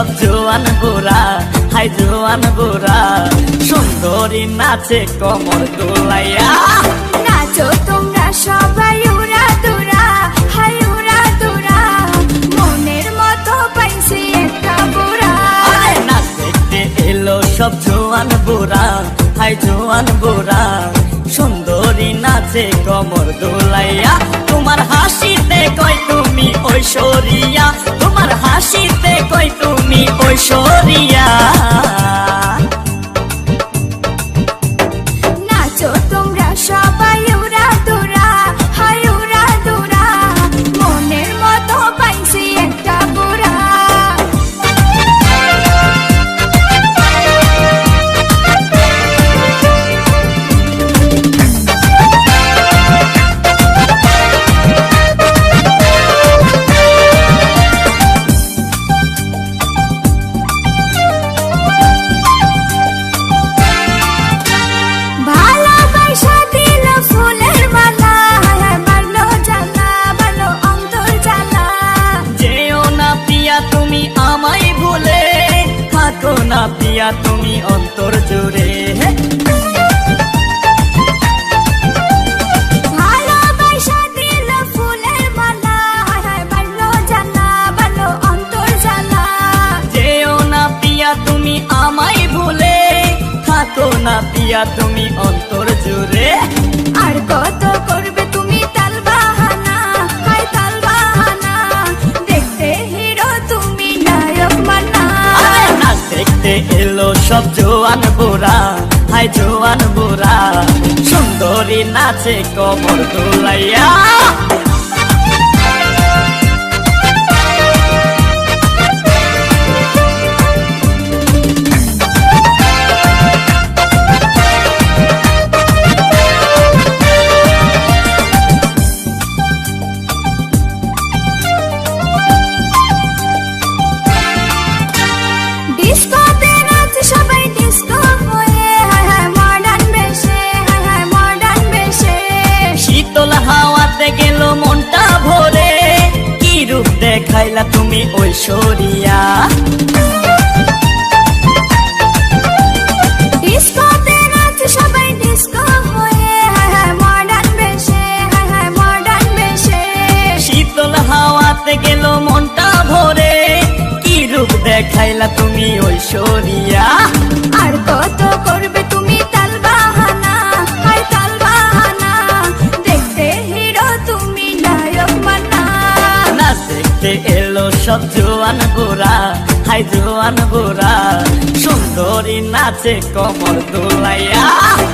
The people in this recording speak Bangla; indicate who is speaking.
Speaker 1: সব জোয়ান বুড়া, হাই জোয়ান বুড়া, সুন্দরী নাচে কমর দোলাইয়া।
Speaker 2: নাচো তোমরা সবাই উড়া দুরা, হাই উড়া দুরা, মনের মতো পাইছি একটা বুড়া।
Speaker 1: আরে নাচ দেখতে এলো সব জোয়ান বুড়া, হাই জোয়ান বুড়া, সুন্দরী নাচে কমর দোলাইয়া। তোমার হাসিতে কই তুমি ঐশ্বরিয়া, তোমার হাসিতে কই তুমি ঐশ্বরিয়া।
Speaker 2: নাচো তোমরা সবাই উড়া দুরা, হাই উড়া দুরা, মনের মতো পাইছি একটা বুড়া। ভালোবাসা দিল ফুলের মালা, হায় মারলো জ্বালা, ভালো অন্তর জ্বালা।
Speaker 1: যেও না পিয়া তুমি আমায় ভুলে, থাকো না পিয়া তুমি অন্তর জুড়ে।
Speaker 2: ভালোবাসা দিল ফুলের মালা, হায় মারলো জ্বালা, ভালো অন্তর জ্বালা।
Speaker 1: যেও না পিয়া তুমি আমায় ভুলে, থাকো না পিয়া তুমি অন্তর জুড়ে।
Speaker 2: আর কত করবে তুমি তাল বাহানা, হায় তাল বাহানা, দেখতে হিরো তুমি নায়ক মানা।
Speaker 1: আরে নাচ দেখতে এলো সব জোয়ান বুড়া, হাই জোয়ান বুড়া, সুন্দরী নাচে কমর দোলাইয়া।
Speaker 2: ডিস্কোতে নাচে সবাই ডিস্কো হয়ে, হায় হায় মডার্ন বেশে, হায় হায় মডার্ন বেশে।
Speaker 1: শীতল হাওয়াতে গেল মনটা ভরে, কি রূপ দেখাইলা তুমি ঐশ্বরিয়া।
Speaker 2: ডিস্কোতে নাচে সবাই ডিস্কো হয়ে, হায় হায় মডার্ন বেশে, হায় হায় মডার্ন বেশে।
Speaker 1: শীতল হাওয়াতে গেল মনটা ভরে, কি রূপ দেখাইলা তুমি ঐশ্বরিয়া।
Speaker 2: আর কত করবে তুমি তাল বাহানা, হায় তাল বাহানা, দেখতে হিরো তুমি নায়ক মানা।
Speaker 1: নাচ দেখতে এলো সব জোয়ান বুড়া, হাই জোয়ান বুড়া, সুন্দরী নাচে কমর দোলাইয়া।